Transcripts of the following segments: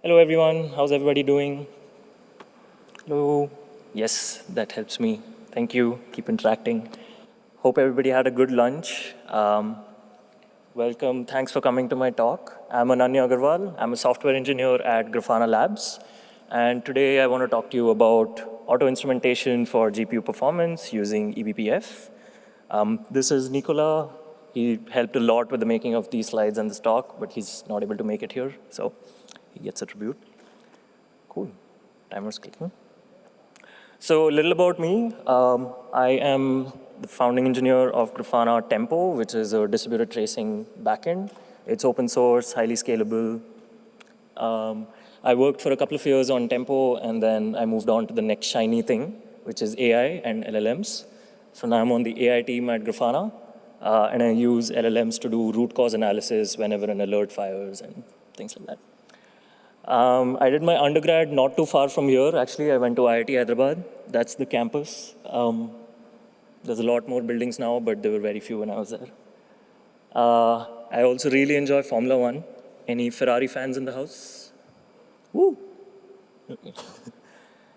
Hello, everyone. How's everybody doing? Hello. Yes, that helps me. Thank you. Keep interacting. Hope everybody had a good lunch. Welcome. Thanks for coming to my talk. I'm Annanay Agarwal. I'm a software engineer at Grafana Labs. And today I want to talk to you about auto-instrumentation for GPU performance using eBPF. This is Nicola. He helped a lot with the making of these slides and this talk, but he's not able to make it here. So he gets a tribute. Cool. Timer's clicking. So a little about me. I am the founding engineer of Grafana Tempo, which is a distributed tracing backend. It's open source, highly scalable. I worked for a couple of years on Tempo, and then I moved on to the next shiny thing, which is AI and LLMs. So now I'm on the AI team at Grafana, and I use LLMs to do root cause analysis whenever an alert fires and things like that. I did my undergrad not too far from here. Actually, I went to IIT Hyderabad. That's the campus. There's a lot more buildings now, but there were very few when I was there. I also really enjoy Formula One. Any Ferrari fans in the house? Woo!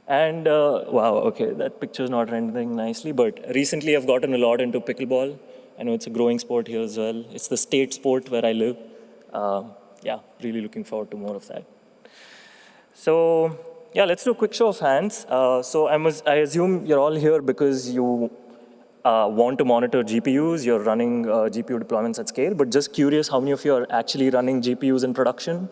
And wow, okay, that picture's not rendering nicely, but recently I've gotten a lot into pickleball. I know it's a growing sport here as well. It's the state sport where I live. Yeah, really looking forward to more of that. So yeah, let's do a quick show of hands. I assume you're all here because you want to monitor GPUs. You're running GPU deployments at scale. But just curious, how many of you are actually running GPUs in production?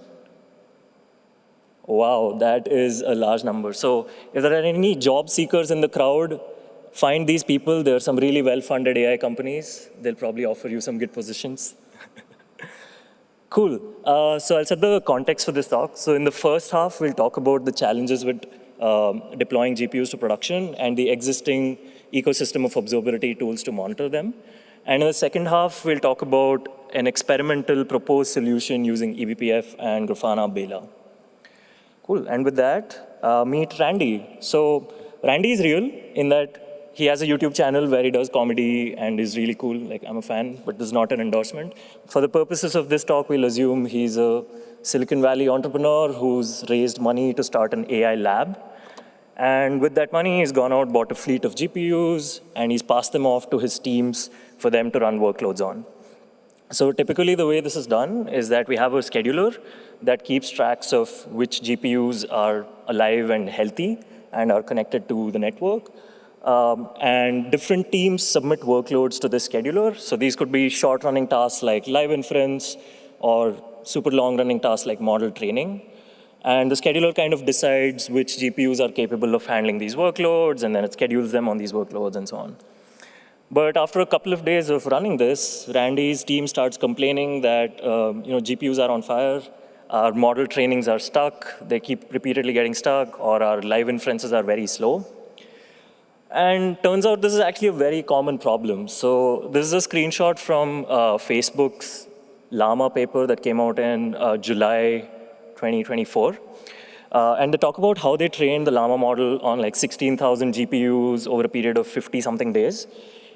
Wow, that is a large number. So if there are any job seekers in the crowd, find these people. There are some really well-funded AI companies. They'll probably offer you some good positions. Cool. So I'll set the context for this talk. So in the first half, we'll talk about the challenges with deploying GPUs to production and the existing ecosystem of observability tools to monitor them. And in the second half, we'll talk about an experimental proposed solution using eBPF and Grafana Bela. Cool. And with that, meet Randy. So Randy is real in that he has a YouTube channel where he does comedy and is really cool. Like, I'm a fan, but this is not an endorsement. For the purposes of this talk, we'll assume he's a Silicon Valley entrepreneur who's raised money to start an AI lab. And with that money, he's gone out, bought a fleet of GPUs, and he's passed them off to his teams for them to run workloads on. So typically, the way this is done is that we have a scheduler that keeps tracks of which GPUs are alive and healthy and are connected to the network. And different teams submit workloads to this scheduler. So these could be short-running tasks like live inference or super long-running tasks like model training. And the scheduler kind of decides which GPUs are capable of handling these workloads, and then it schedules them on these workloads and so on. But after a couple of days of running this, Randy's team starts complaining that GPUs are on fire, our model trainings are stuck, they keep repeatedly getting stuck, or our live inferences are very slow. And turns out this is actually a very common problem. So this is a screenshot from Facebook's Llama paper that came out in July 2024. And they talk about how they trained the Llama model on like 16,000 GPUs over a period of 50-something days.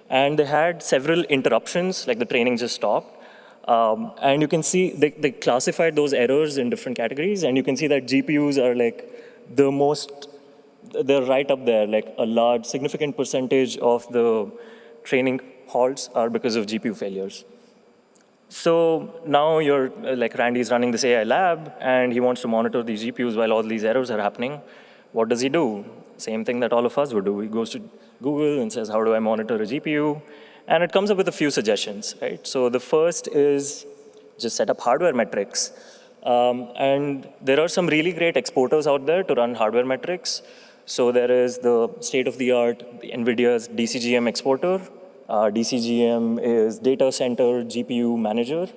And they had several interruptions, like the training just stopped. And you can see they classified those errors in different categories. And you can see that GPUs are like they're right up there, like a large, significant percentage of the training halts are because of GPU failures. So now like Randy's running this AI lab, and he wants to monitor these GPUs while all these errors are happening. What does he do? Same thing that all of us would do. He goes to Google and says, how do I monitor a GPU? And it comes up with a few suggestions, right? So the first is just set up hardware metrics. And there are some really great exporters out there to run hardware metrics. So there is the state-of-the-art NVIDIA's DCGM exporter. DCGM is Data Center GPU Manager.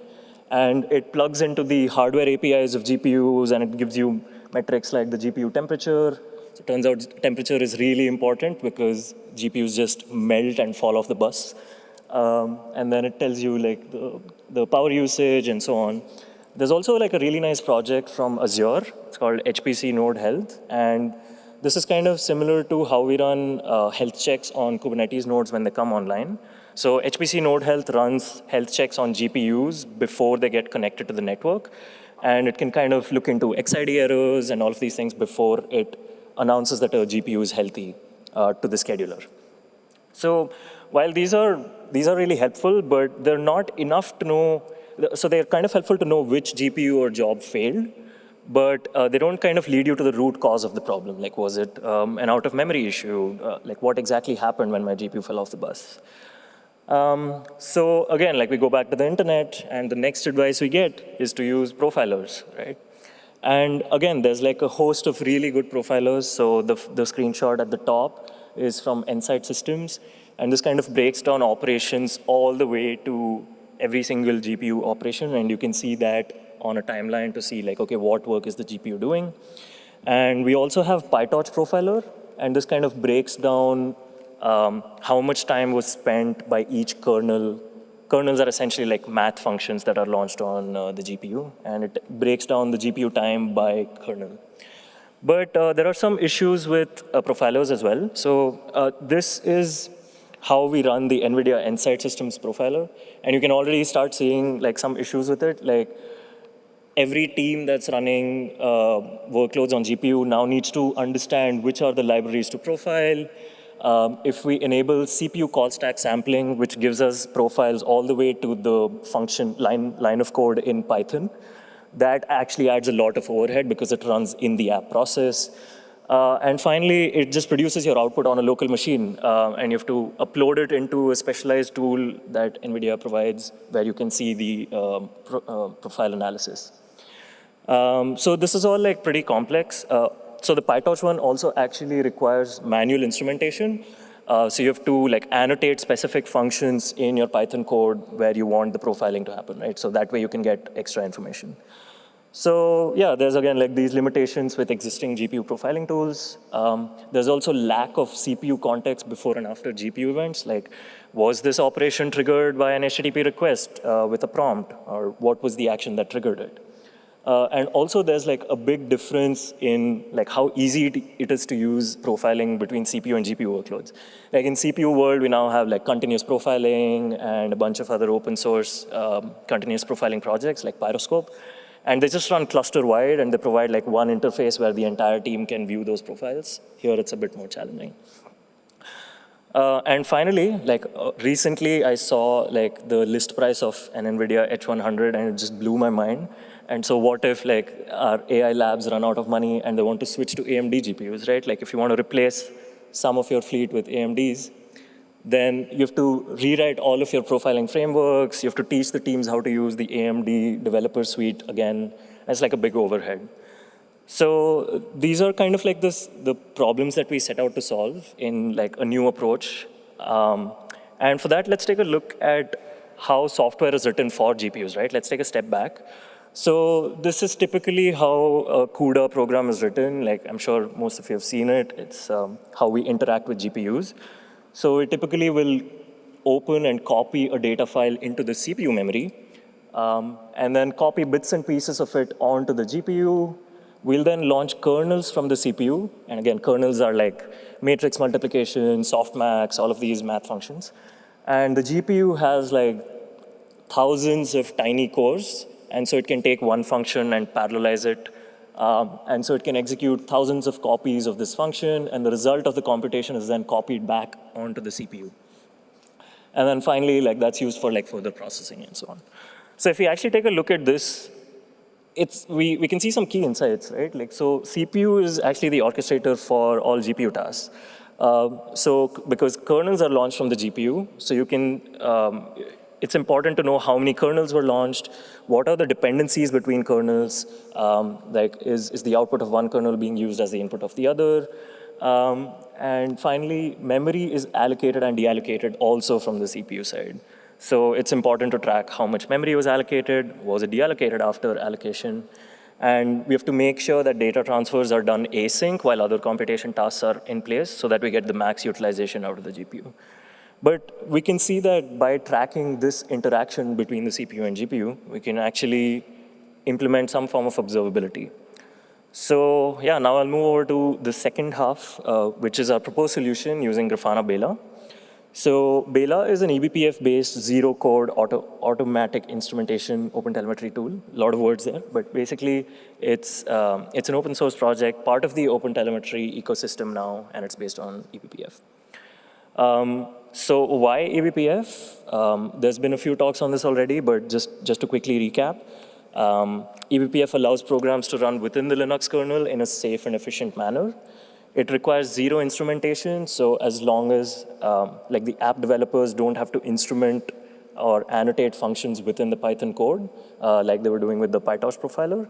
And it plugs into the hardware APIs of GPUs, and it gives you metrics like the GPU temperature. So it turns out temperature is really important because GPUs just melt and fall off the bus. And then it tells you like the power usage and so on. There's also like a really nice project from Azure. It's called HPC Node Health. And this is kind of similar to how we run health checks on Kubernetes nodes when they come online. So HPC Node Health runs health checks on GPUs before they get connected to the network. And it can kind of look into XID errors and all of these things before it announces that a GPU is healthy to the scheduler. So while these are really helpful, but they're not enough to know. So they're kind of helpful to know which GPU or job failed, but they don't kind of lead you to the root cause of the problem. Like, was it an out-of-memory issue? Like, what exactly happened when my GPU fell off the bus? So again, like we go back to the internet, and the next advice we get is to use profilers, right? And again, there's like a host of really good profilers. So the screenshot at the top is from Insight Systems, and this kind of breaks down operations all the way to every single GPU operation, and you can see that on a timeline to see like, okay, what work is the GPU doing? And we also have PyTorch profiler, and this kind of breaks down how much time was spent by each kernel. Kernels are essentially like math functions that are launched on the GPU, and it breaks down the GPU time by kernel. But there are some issues with profilers as well. So this is how we run the NVIDIA Insight Systems profiler, and you can already start seeing like some issues with it. Like every team that's running workloads on GPU now needs to understand which are the libraries to profile. If we enable CPU call stack sampling, which gives us profiles all the way to the function line of code in Python, that actually adds a lot of overhead because it runs in the app process. And finally, it just produces your output on a local machine, and you have to upload it into a specialized tool that NVIDIA provides where you can see the profile analysis. So this is all like pretty complex. So the PyTorch one also actually requires manual instrumentation. So you have to like annotate specific functions in your Python code where you want the profiling to happen, right? So that way you can get extra information. So yeah, there's again like these limitations with existing GPU profiling tools. There's also lack of CPU context before and after GPU events. Like, was this operation triggered by an HTTP request with a prompt, or what was the action that triggered it? And also there's like a big difference in like how easy it is to use profiling between CPU and GPU workloads. Like in CPU world, we now have like continuous profiling and a bunch of other open source continuous profiling projects like Pyroscope. And they just run cluster-wide, and they provide like one interface where the entire team can view those profiles. Here it's a bit more challenging. And finally, like recently I saw like the list price of an NVIDIA H100, and it just blew my mind. And so what if like our AI labs run out of money and they want to switch to AMD GPUs, right? Like if you want to replace some of your fleet with AMDs, then you have to rewrite all of your profiling frameworks. You have to teach the teams how to use the AMD developer suite again. It's like a big overhead. So these are kind of like the problems that we set out to solve in like a new approach. And for that, let's take a look at how software is written for GPUs, right? Let's take a step back. So this is typically how a CUDA program is written. Like I'm sure most of you have seen it. It's how we interact with GPUs. So it typically will open and copy a data file into the CPU memory, and then copy bits and pieces of it onto the GPU. We'll then launch kernels from the CPU. And again, kernels are like matrix multiplication, softmax, all of these math functions. And the GPU has like thousands of tiny cores. And so it can take one function and parallelize it. And so it can execute thousands of copies of this function, and the result of the computation is then copied back onto the CPU. And then finally, like that's used for like further processing and so on. So if we actually take a look at this, we can see some key insights, right? Like so CPU is actually the orchestrator for all GPU tasks. So because kernels are launched from the GPU, so you can, it's important to know how many kernels were launched, what are the dependencies between kernels, like is the output of one kernel being used as the input of the other, and finally, memory is allocated and deallocated also from the CPU side. So it's important to track how much memory was allocated, was it deallocated after allocation, and we have to make sure that data transfers are done async while other computation tasks are in place so that we get the max utilization out of the GPU. But we can see that by tracking this interaction between the CPU and GPU, we can actually implement some form of observability. So yeah, now I'll move over to the second half, which is our proposed solution using Grafana Bela. So Bela is an eBPF-based zero-code automatic instrumentation open telemetry tool. A lot of words there, but basically it's an open source project, part of the open telemetry ecosystem now, and it's based on eBPF. So why eBPF? There's been a few talks on this already, but just to quickly recap, eBPF allows programs to run within the Linux kernel in a safe and efficient manner. It requires zero instrumentation, so as long as like the app developers don't have to instrument or annotate functions within the Python code, like they were doing with the PyTorch profiler,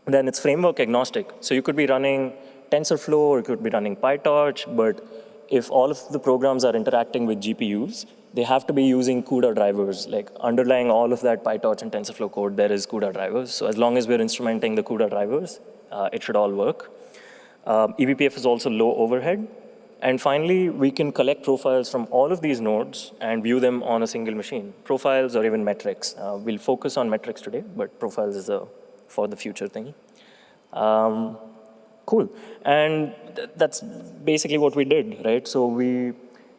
then it's framework agnostic. So you could be running TensorFlow, or you could be running PyTorch, but if all of the programs are interacting with GPUs, they have to be using CUDA drivers. Like underlying all of that PyTorch and TensorFlow code, there is CUDA drivers. So as long as we're instrumenting the CUDA drivers, it should all work. eBPF is also low overhead. And finally, we can collect profiles from all of these nodes and view them on a single machine. Profiles or even metrics. We'll focus on metrics today, but profiles is a for the future thing. Cool. And that's basically what we did, right? So we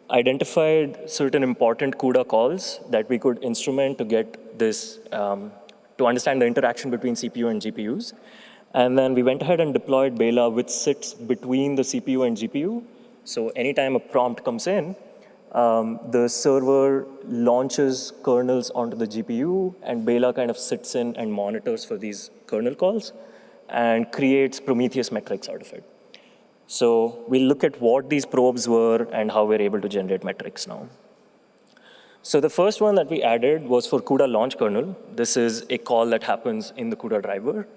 identified certain important CUDA calls that we could instrument to get this, to understand the interaction between CPU and GPUs. And then we went ahead and deployed Bela, which sits between the CPU and GPU. So anytime a prompt comes in, the server launches kernels onto the GPU, and Bela kind of sits in and monitors for these kernel calls and creates Prometheus metrics out of it. So we'll look at what these probes were and how we're able to generate metrics now. So the first one that we added was for CUDA launch kernel. This is a call that happens in the CUDA driver.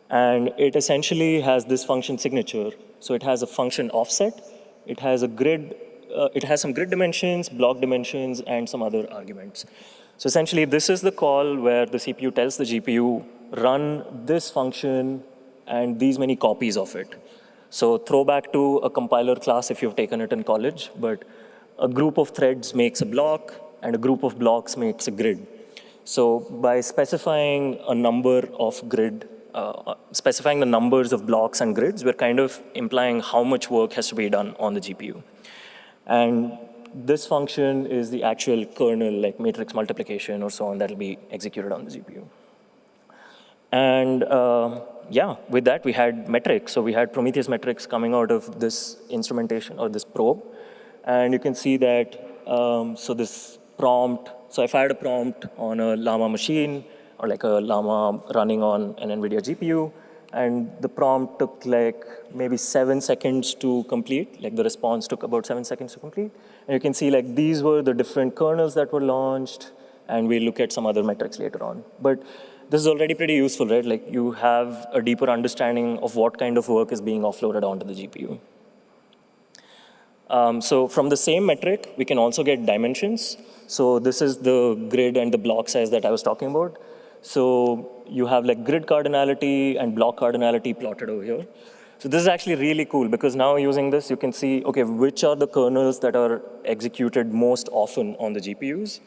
And it essentially has this function signature. So it has a function offset. It has a grid. It has some grid dimensions, block dimensions, and some other arguments. So essentially, this is the call where the CPU tells the GPU, run this function and these many copies of it. So throwback to a compiler class if you've taken it in college, but a group of threads makes a block, and a group of blocks makes a grid. So by specifying a number of grid, specifying the numbers of blocks and grids, we're kind of implying how much work has to be done on the GPU. And this function is the actual kernel, like matrix multiplication or so on, that'll be executed on the GPU. And yeah, with that, we had metrics. So we had Prometheus metrics coming out of this instrumentation or this probe. And you can see that, so this prompt, so if I had a prompt on a Llama machine, or like a Llama running on an NVIDIA GPU, and the prompt took like maybe 7 seconds to complete, like the response took about 7 seconds to complete. And you can see like these were the different kernels that were launched, and we'll look at some other metrics later on. But this is already pretty useful, right? Like you have a deeper understanding of what kind of work is being offloaded onto the GPU. So from the same metric, we can also get dimensions. So this is the grid and the block size that I was talking about. So you have like grid cardinality and block cardinality plotted over here. So this is actually really cool, because now using this, you can see, okay, which are the kernels that are executed most often on the GPUs.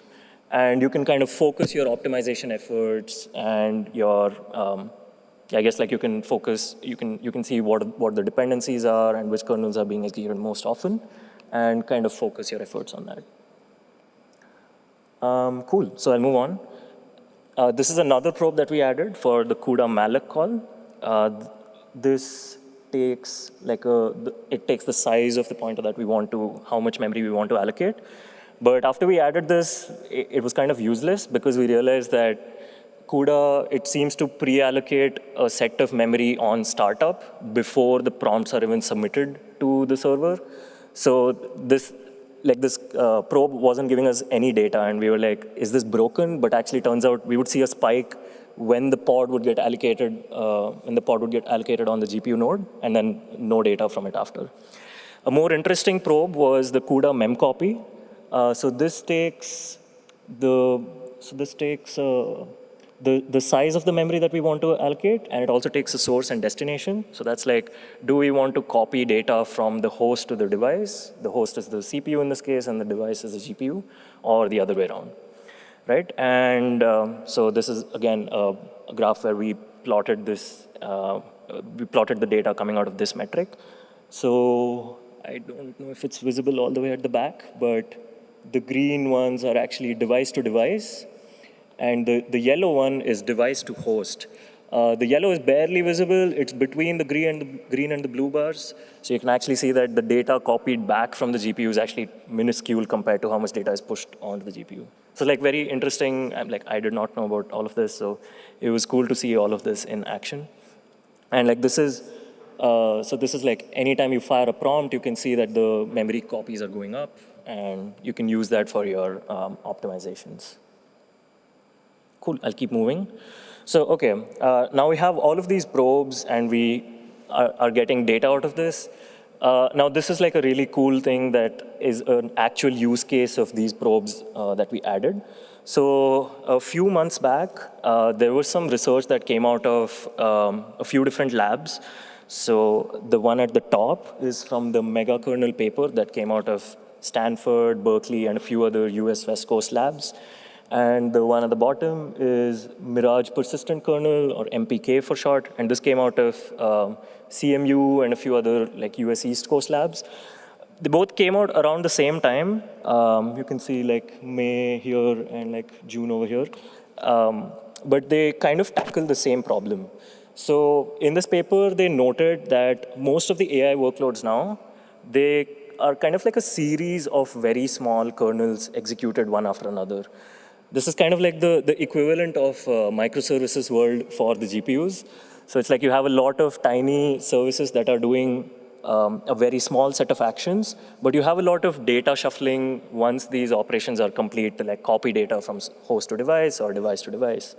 And you can kind of focus your optimization efforts and your, I guess like you can focus, you can see what the dependencies are and which kernels are being executed most often, and kind of focus your efforts on that. Cool, so I'll move on. This is another probe that we added for the CUDA malloc call. This takes like it takes the size of the pointer that we want to, how much memory we want to allocate. But after we added this, it was kind of useless, because we realized that CUDA, it seems to pre-allocate a set of memory on startup before the prompts are even submitted to the server. So this probe wasn't giving us any data, and we were like, is this broken? But actually, turns out we would see a spike when the pod would get allocated, on the GPU node, and then no data from it after. A more interesting probe was the CUDA memcopy. So this takes the size of the memory that we want to allocate, and it also takes the source and destination. So that's like, do we want to copy data from the host to the device? The host is the CPU in this case, and the device is the GPU, or the other way around, right? And so this is, again, a graph where we plotted this, we plotted the data coming out of this metric. So I don't know if it's visible all the way at the back, but the green ones are actually device to device, and the yellow one is device to host. The yellow is barely visible. It's between the green and the blue bars. So you can actually see that the data copied back from the GPU is actually minuscule compared to how much data is pushed onto the GPU. So like very interesting. I did not know about all of this, so it was cool to see all of this in action. And like this is, so this is like anytime you fire a prompt, you can see that the memory copies are going up, and you can use that for your optimizations. Cool, I'll keep moving. So, okay, now we have all of these probes, and we are getting data out of this. Now, this is like a really cool thing that is an actual use case of these probes that we added. So a few months back, there was some research that came out of a few different labs. So the one at the top is from the mega kernel paper that came out of Stanford, Berkeley, and a few other US West Coast labs. And the one at the bottom is Mirage Persistent Kernel, or MPK for short. And this came out of CMU and a few other like US East Coast labs. They both came out around the same time. You can see like May here and like June over here. But they kind of tackle the same problem. So in this paper, they noted that most of the AI workloads now, they are kind of like a series of very small kernels executed one after another. This is kind of like the equivalent of microservices world for the GPUs. So it's like you have a lot of tiny services that are doing a very small set of actions, but you have a lot of data shuffling once these operations are complete to like copy data from host to device or device to device.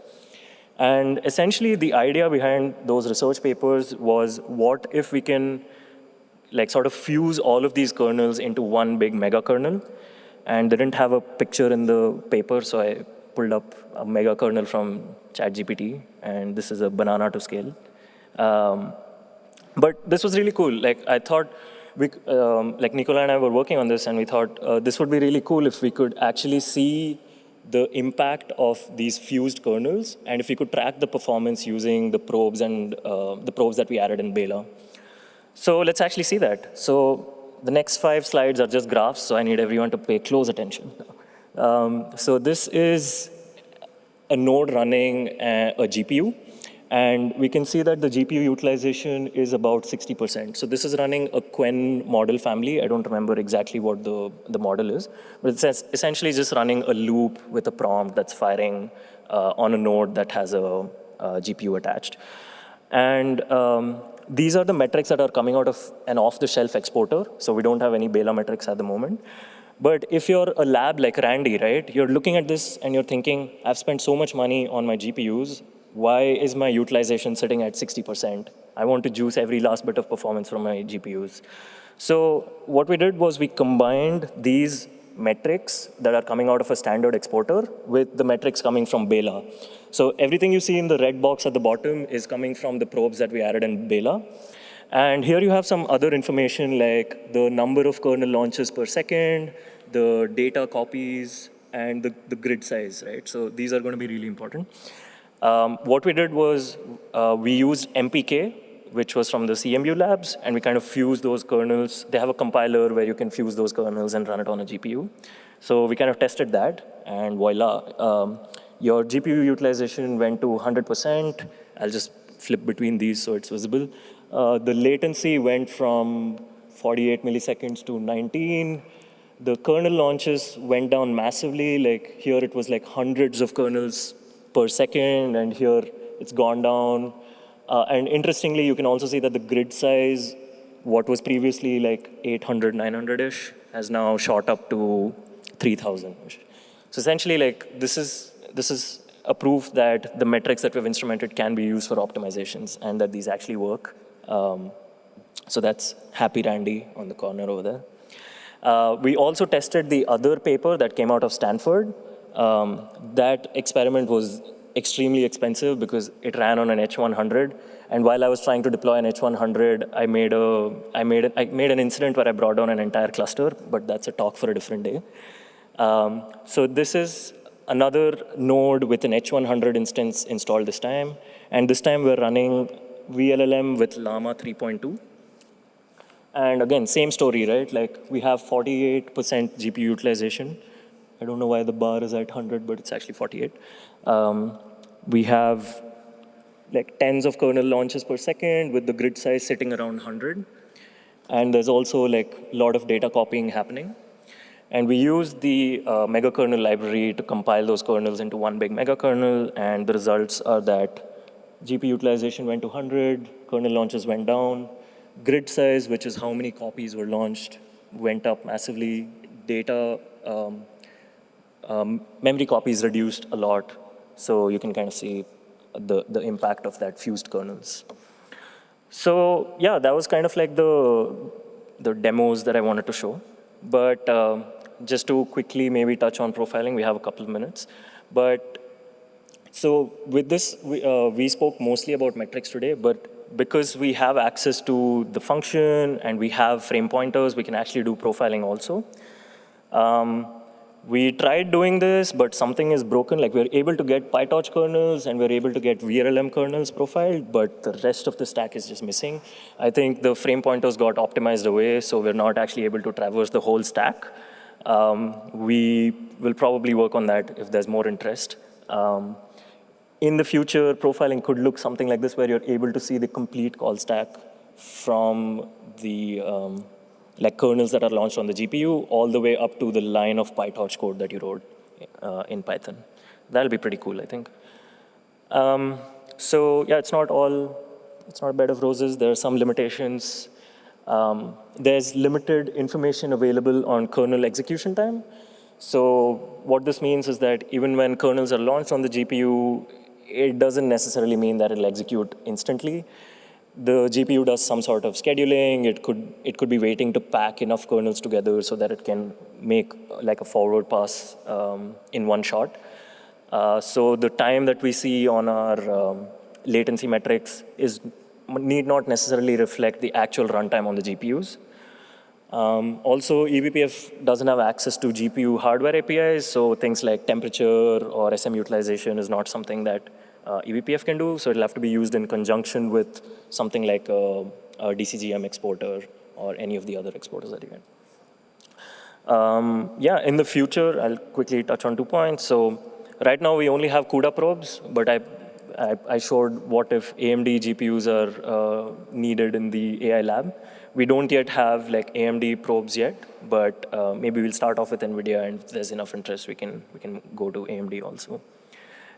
And essentially the idea behind those research papers was, what if we can like sort of fuse all of these kernels into one big mega kernel? And they didn't have a picture in the paper, so I pulled up a mega kernel from ChatGPT, and this is a banana to scale. But this was really cool. Like I thought, like Nicola and I were working on this, and we thought this would be really cool if we could actually see the impact of these fused kernels, and if we could track the performance using the probes and the probes that we added in Bela. So let's actually see that. So the next 5 slides are just graphs, so I need everyone to pay close attention. So this is a node running a GPU, and we can see that the GPU utilization is about 60%. So this is running a Quen model family. I don't remember exactly what the model is, but it's essentially just running a loop with a prompt that's firing on a node that has a GPU attached. And these are the metrics that are coming out of an off-the-shelf exporter. So we don't have any Bela metrics at the moment. But if you're a lab like Randy, right, you're looking at this and you're thinking, I've spent so much money on my GPUs. Why is my utilization sitting at 60%? I want to juice every last bit of performance from my GPUs. So what we did was we combined these metrics that are coming out of a standard exporter with the metrics coming from Bela. So everything you see in the red box at the bottom is coming from the probes that we added in Bela. And here you have some other information like the number of kernel launches per second, the data copies, and the grid size, right? So these are going to be really important. What we did was we used MPK, which was from the CMU labs, and we kind of fused those kernels. They have a compiler where you can fuse those kernels and run it on a GPU. So we kind of tested that, and voila. Your GPU utilization went to 100%. I'll just flip between these so it's visible. The latency went from 48 milliseconds to 19. The kernel launches went down massively. Like here it was like hundreds of kernels per second, and here it's gone down. And interestingly, you can also see that the grid size, what was previously like 800, 900-ish, has now shot up to 3,000-ish. So essentially, like this is a proof that the metrics that we've instrumented can be used for optimizations and that these actually work. So that's happy Randy on the corner over there. We also tested the other paper that came out of Stanford. That experiment was extremely expensive because it ran on an H100. And while I was trying to deploy an H100, I made an incident where I brought down an entire cluster, but that's a talk for a different day. So this is another node with an H100 instance installed this time. And this time we're running VLLM with Llama 3.2. And again, same story, right? Like we have 48% GPU utilization. I don't know why the bar is at 100, but it's actually 48. We have like tens of kernel launches per second with the grid size sitting around 100. And there's also like a lot of data copying happening. And we use the mega kernel library to compile those kernels into one big mega kernel. And the results are that GPU utilization went to 100, kernel launches went down, grid size, which is how many copies were launched, went up massively. Data, memory copies reduced a lot. So you can kind of see the impact of that fused kernels. So yeah, that was kind of like the demos that I wanted to show. But just to quickly maybe touch on profiling, we have a couple of minutes. But so with this, we spoke mostly about metrics today, but because we have access to the function and we have frame pointers, we can actually do profiling also. We tried doing this, but something is broken. Like we're able to get PyTorch kernels and we're able to get VRLM kernels profiled, but the rest of the stack is just missing. I think the frame pointers got optimized away, so we're not actually able to traverse the whole stack. We will probably work on that if there's more interest. In the future, profiling could look something like this, where you're able to see the complete call stack from the like kernels that are launched on the GPU all the way up to the line of PyTorch code that you wrote in Python. That'll be pretty cool, I think. So yeah, it's not a bed of roses. There are some limitations. There's limited information available on kernel execution time. So what this means is that even when kernels are launched on the GPU, it doesn't necessarily mean that it'll execute instantly. The GPU does some sort of scheduling. It could be waiting to pack enough kernels together so that it can make like a forward pass in one shot. So the time that we see on our latency metrics need not necessarily reflect the actual runtime on the GPUs. Also, eBPF doesn't have access to GPU hardware APIs, so things like temperature or SM utilization is not something that eBPF can do, so it'll have to be used in conjunction with something like a DCGM exporter or any of the other exporters that you can. Yeah, in the future, I'll quickly touch on 2 points. So right now, we only have CUDA probes, but I showed what if AMD GPUs are needed in the AI lab. We don't yet have like AMD probes yet, but maybe we'll start off with NVIDIA, and if there's enough interest, we can go to AMD also.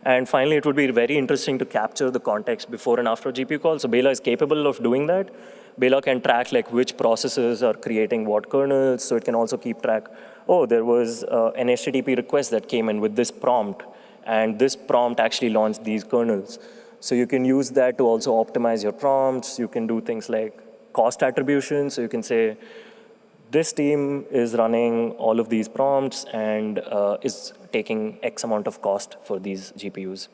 And finally, it would be very interesting to capture the context before and after GPU call. So Bela is capable of doing that. Bela can track like which processes are creating what kernels, so it can also keep track, oh, there was an HTTP request that came in with this prompt, and this prompt actually launched these kernels. So you can use that to also optimize your prompts. You can do things like cost attribution. So you can say, this team is running all of these prompts and is taking X amount of cost for these GPUs.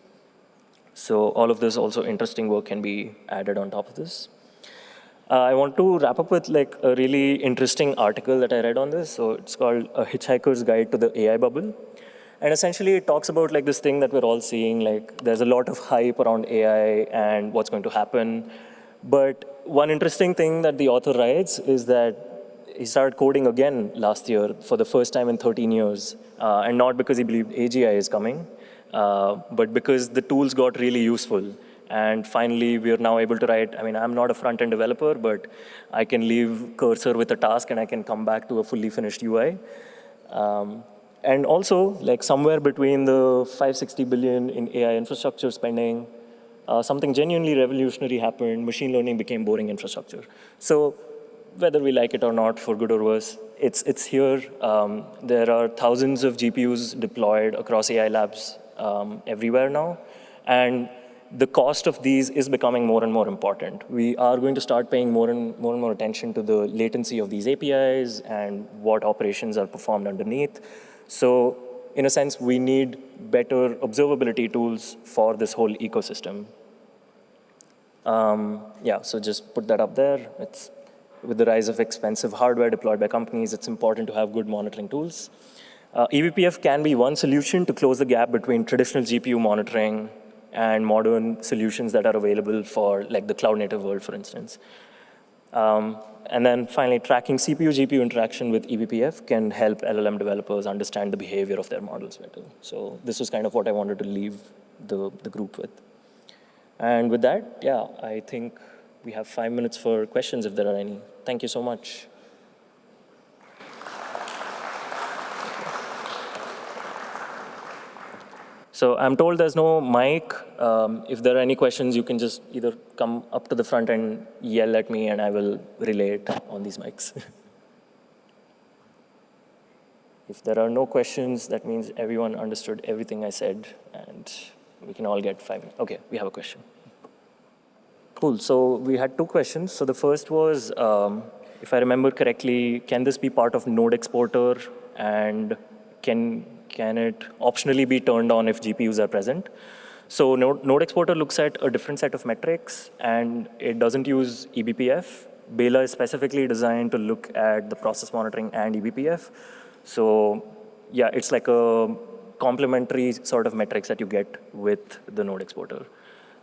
So all of this also interesting work can be added on top of this. I want to wrap up with like a really interesting article that I read on this. So it's called A Hitchhiker's Guide to the AI Bubble. And essentially it talks about like this thing that we're all seeing, like there's a lot of hype around AI and what's going to happen. But one interesting thing that the author writes is that he started coding again last year for the first time in 13 years. And not because he believed AGI is coming, but because the tools got really useful. And finally, we are now able to write, I mean, I'm not a front-end developer, but I can leave cursor with a task and I can come back to a fully finished UI. And also, like somewhere between the 560 billion in AI infrastructure spending, something genuinely revolutionary happened. Machine learning became boring infrastructure. So whether we like it or not, for good or worse, it's here. There are thousands of GPUs deployed across AI labs everywhere now. And the cost of these is becoming more and more important. We are going to start paying more and more attention to the latency of these APIs and what operations are performed underneath. So in a sense, we need better observability tools for this whole ecosystem. Yeah, so just put that up there. With the rise of expensive hardware deployed by companies, it's important to have good monitoring tools. eBPF can be one solution to close the gap between traditional GPU monitoring and modern solutions that are available for like the cloud native world, for instance. And then finally, tracking CPU-GPU interaction with eBPF can help LLM developers understand the behavior of their models better. So this was kind of what I wanted to leave the group with. And with that, yeah, I think we have 5 minutes for questions if there are any. Thank you so much. So I'm told there's no mic. If there are any questions, you can just either come up to the front and yell at me, and I will relay it on these mics. If there are no questions, that means everyone understood everything I said, and we can all get 5 minutes. OK, we have a question. Cool. So we had 2 questions. So the first was, if I remember correctly, can this be part of node exporter, and can it optionally be turned on if GPUs are present? So node exporter looks at a different set of metrics, and it doesn't use eBPF. Bela is specifically designed to look at the process monitoring and eBPF. So yeah, it's like a complementary sort of metrics that you get with the node exporter.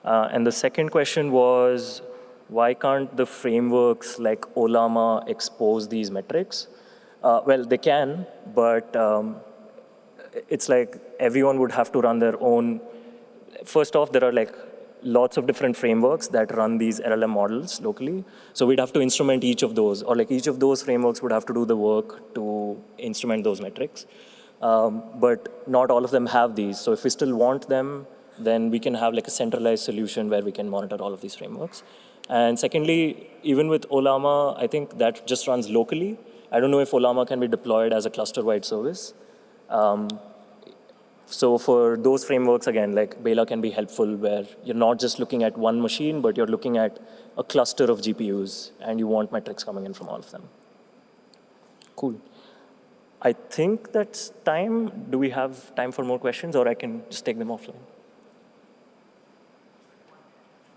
And the second question was, why can't the frameworks like Ollama expose these metrics? Well, they can, but it's like everyone would have to run their own. First off, there are like lots of different frameworks that run these LLM models locally. So we'd have to instrument each of those, or like each of those frameworks would have to do the work to instrument those metrics. But not all of them have these. So if we still want them, then we can have like a centralized solution where we can monitor all of these frameworks. And secondly, even with Ollama, I think that just runs locally. I don't know if Ollama can be deployed as a cluster-wide service. So for those frameworks, again, like Bela can be helpful where you're not just looking at one machine, but you're looking at a cluster of GPUs, and you want metrics coming in from all of them. Cool. I think that's time. Do we have time for more questions, or I can just take them offline?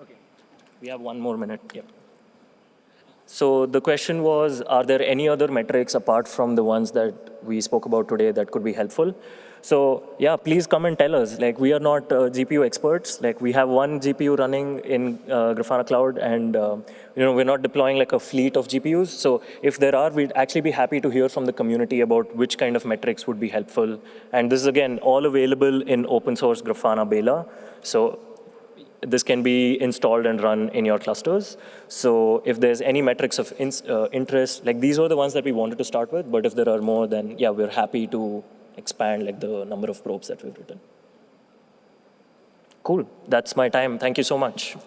OK. We have 1 more minute. Yep. So the question was, are there any other metrics apart from the ones that we spoke about today that could be helpful? So yeah, please come and tell us. Like, we are not GPU experts. Like, we have one GPU running in Grafana Cloud, and we're not deploying like a fleet of GPUs. So if there are, we'd actually be happy to hear from the community about which kind of metrics would be helpful. And this is, again, all available in open source Grafana Bela. So this can be installed and run in your clusters. So if there's any metrics of interest, like these were the ones that we wanted to start with. But if there are more, then yeah, we're happy to expand like the number of probes that we've written. Cool. That's my time. Thank you so much.